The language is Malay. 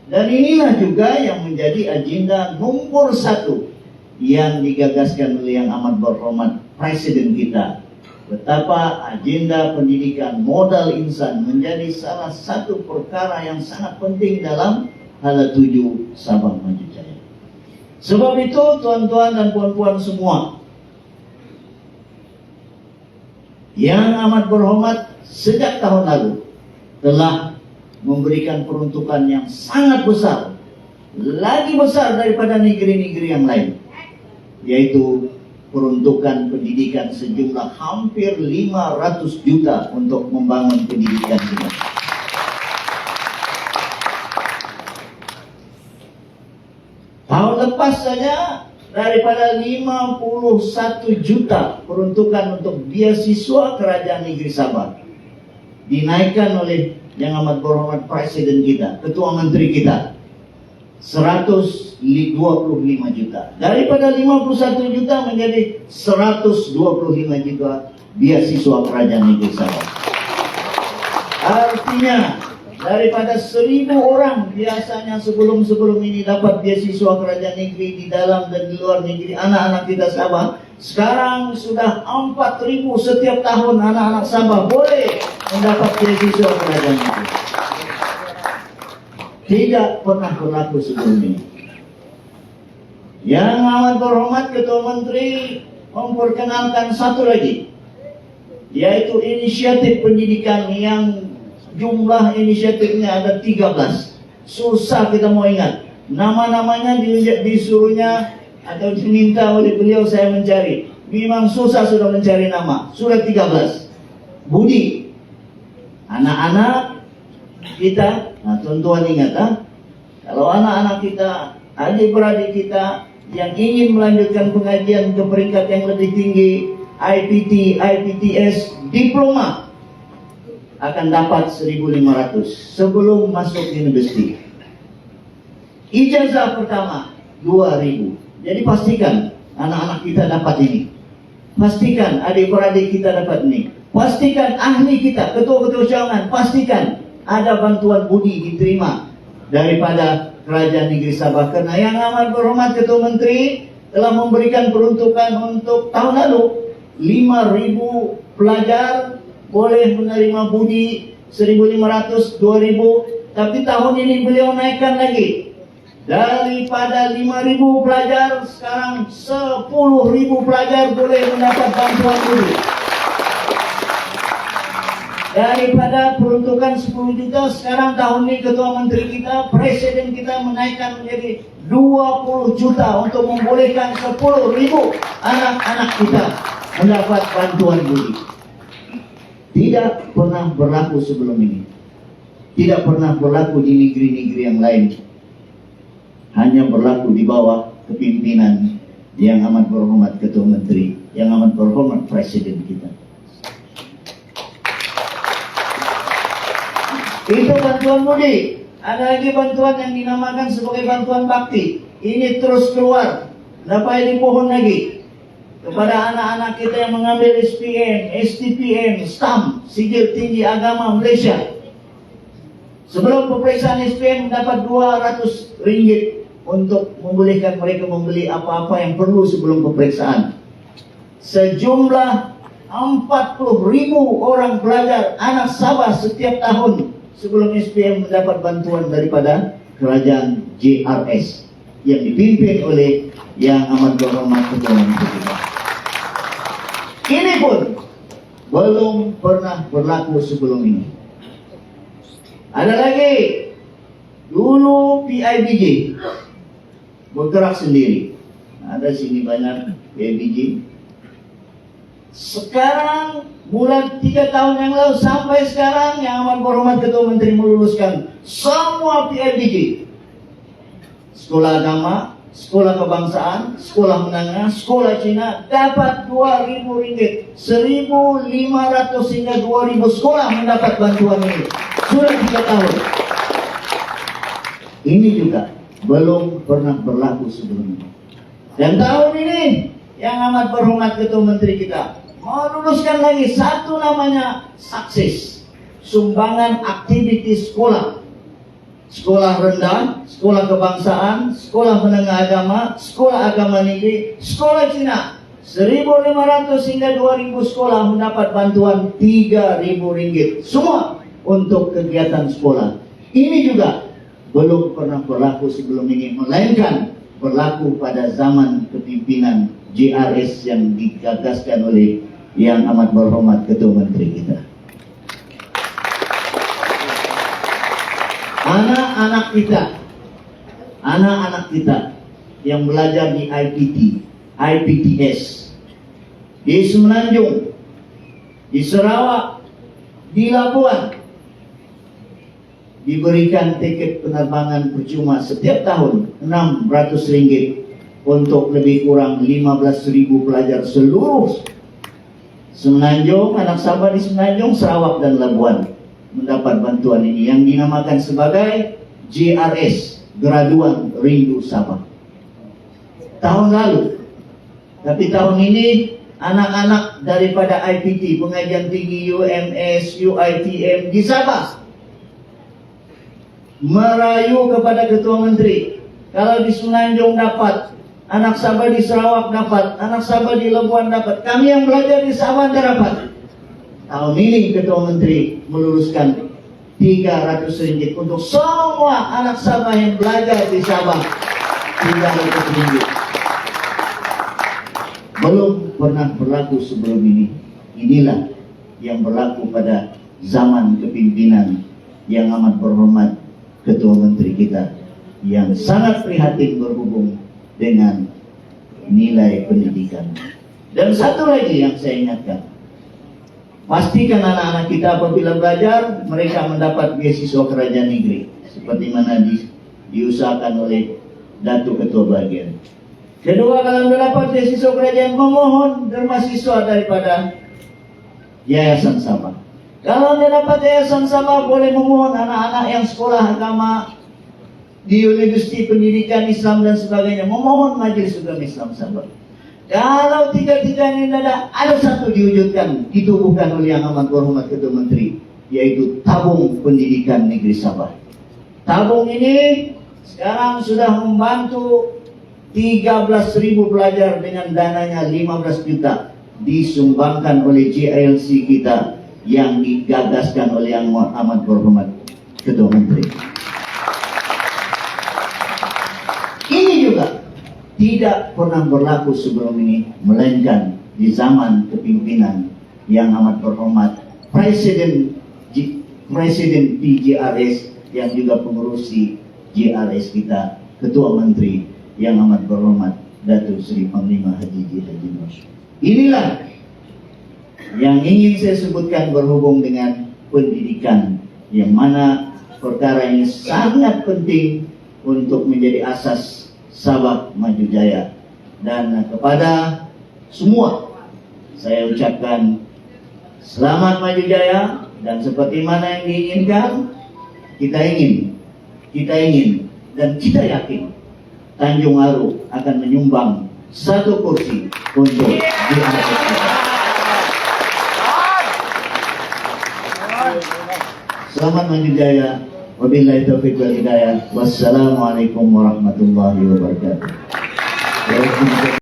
Dan inilah juga yang menjadi agenda nomor 1 yang digagaskan oleh yang amat berhormat Presiden kita. Betapa agenda pendidikan modal insan menjadi salah satu perkara yang sangat penting dalam Hala 7 Sabang Maju Jaya. Sebab itu tuan-tuan dan puan-puan semua, yang amat berhormat sejak tahun lalu telah memberikan peruntukan yang sangat besar, lagi besar daripada negeri-negeri yang lain, yaitu peruntukan pendidikan sejumlah hampir 500 juta untuk membangun pendidikan kita. Tahun lepas saja daripada 51 juta peruntukan untuk beasiswa Kerajaan Negeri Sabah dinaikkan oleh yang amat berhormat Presiden kita, Ketua Menteri kita, 125 juta. Daripada 51 juta menjadi 125 juta beasiswa Kerajaan Negeri Sabah. Artinya daripada 1.000 orang biasanya sebelum ini dapat beasiswa kerajaan negeri di dalam dan di luar negeri, anak-anak kita Sabah, sekarang sudah 4.000 setiap tahun anak-anak Sabah boleh mendapat beasiswa kerajaan negeri. Tidak pernah berlaku sebelum ini. Yang amat berhormat Ketua Menteri memperkenalkan satu lagi, yaitu inisiatif pendidikan yang jumlah inisiatifnya ada 13. Susah kita mau ingat. Nama-namanya disuruhnya atau diminta oleh beliau saya mencari. Memang susah sudah mencari nama. Sudah 13. Budi. Anak-anak kita, nah tuan-tuan ingat kalau anak-anak kita, adik-beradik kita yang ingin melanjutkan pengajian ke peringkat yang lebih tinggi, IPT, IPTS, diploma, akan dapat 1.500 sebelum masuk universiti. Ijazah pertama 2.000. Jadi pastikan anak-anak kita dapat ini. Pastikan adik-beradik kita dapat ini. Pastikan ahli kita, ketua-ketua cawangan, pastikan ada bantuan budi diterima daripada Kerajaan Negeri Sabah. Karena yang amat berhormat Ketua Menteri telah memberikan peruntukan untuk tahun lalu 5.000 pelajar boleh menerima budi 1.500, 2.000, tapi tahun ini beliau naikkan lagi. Daripada 5.000 pelajar, sekarang 10.000 pelajar boleh mendapat bantuan budi. Daripada peruntukan 10 juta, sekarang tahun ini Ketua Menteri kita, Presiden kita menaikkan menjadi 20 juta untuk membolehkan 10.000 anak-anak kita mendapat bantuan budi. Tidak pernah berlaku sebelum ini. Tidak pernah berlaku di negeri-negeri yang lain. Hanya berlaku di bawah kepimpinan yang amat berhormat Ketua Menteri, yang amat berhormat Presiden kita. Itu bantuan budi. Ada lagi bantuan yang dinamakan sebagai bantuan bakti. Ini terus keluar. Dapat di pohon lagi. Kepada anak-anak kita yang mengambil SPM, STPM, STAM, Sijil Tinggi Agama Malaysia. Sebelum pemeriksaan SPM dapat 200 ringgit untuk membolehkan mereka membeli apa-apa yang perlu sebelum pemeriksaan. Sejumlah 40.000 orang pelajar anak Sabah setiap tahun sebelum SPM mendapat bantuan daripada kerajaan JRS yang dipimpin oleh yang amat berhormat Ketua Menteri kita. Ini pun belum pernah berlaku sebelum ini. Ada lagi, dulu PIBG bergerak sendiri. Ada sini banyak PIBG. Sekarang mulai 3 tahun yang lalu sampai sekarang yang amat berhormat Ketua Menteri meluluskan semua PIBG. Sekolah agama, sekolah kebangsaan, sekolah menengah, sekolah Cina dapat 2.000 ringgit. 1.500 hingga 2.000 sekolah mendapat bantuan ini. Sudah 3 tahun. Ini juga belum pernah berlaku sebelumnya. Dan tahun ini yang amat berhormat Ketua Menteri kita meluluskan lagi satu namanya sukses, sumbangan aktiviti sekolah. sekolah rendah, sekolah kebangsaan, sekolah menengah agama, sekolah agama negeri, sekolah Cina. 1.500 hingga 2.000 sekolah mendapat bantuan Rp3.000 semua untuk kegiatan sekolah. Ini juga belum pernah berlaku sebelum ini, melainkan berlaku pada zaman kepimpinan JRS yang digagaskan oleh Yang Amat Berhormat Ketua Menteri kita. Anak-anak kita yang belajar di IPTS, di Semenanjung, di Sarawak, di Labuan, diberikan tiket penerbangan percuma setiap tahun Rp600 untuk lebih kurang 15.000 pelajar seluruh Semenanjung, anak Sabah di Semenanjung, Sarawak dan Labuan mendapat bantuan ini yang dinamakan sebagai JRS, Graduan Rindu Sabah. Tahun lalu, tapi tahun ini anak-anak daripada IPT, Pengajian Tinggi, UMS, UITM di Sabah merayu kepada Ketua Menteri. Kalau di Semenanjung dapat, anak Sabah di Sarawak dapat, anak Sabah di Labuan dapat, kami yang belajar di Sabah dapat. Tahun ini Ketua Menteri meluluskan Rp300 untuk semua anak Sabah yang belajar di Sabah. Rp300. Belum pernah berlaku sebelum ini. Inilah yang berlaku pada zaman kepimpinan Yang Amat Berhormat Ketua Menteri kita, yang sangat prihatin berhubung dengan nilai pendidikan. Dan satu lagi yang saya ingatkan, pastikan anak-anak kita apabila belajar, mereka mendapat beasiswa kerajaan negeri seperti mana diusahakan oleh Datuk Ketua Bahagian. Kedua, kalau mendapat beasiswa kerajaan, memohon mahasiswa daripada Yayasan Sabah. Kalau mendapat Yayasan Sabah, boleh memohon anak-anak yang sekolah agama di Universiti Pendidikan Islam dan sebagainya, memohon Majelis Ulama Islam Sabah. Kalau tiga-tiga ini ada satu diwujudkan, ditubuhkan oleh Yang Amat Berhormat Ketua Menteri, yaitu tabung pendidikan negeri Sabah. Tabung ini sekarang sudah membantu 13.000 pelajar dengan dananya 15 juta, disumbangkan oleh JILC kita yang digagaskan oleh Yang Amat Berhormat Ketua Menteri. Ini juga tidak pernah berlaku sebelum ini, melainkan di zaman kepimpinan Yang Amat Berhormat Presiden PJRS yang juga pengurusi JRS kita, Ketua Menteri Yang Amat Berhormat Datuk Seri Panglima Haji Nur. Inilah yang ingin saya sebutkan berhubung dengan pendidikan, yang mana perkara ini sangat penting untuk menjadi asas Sabah Maju Jaya. Dan kepada semua saya ucapkan selamat maju jaya, dan seperti mana yang diinginkan, kita ingin dan kita yakin Tanjung Aru akan menyumbang 1 kursi untuk JRS kita. Selamat maju jaya. Wabillahi taufiq wal hidayah. Wassalamualaikum warahmatullahi wabarakatuh.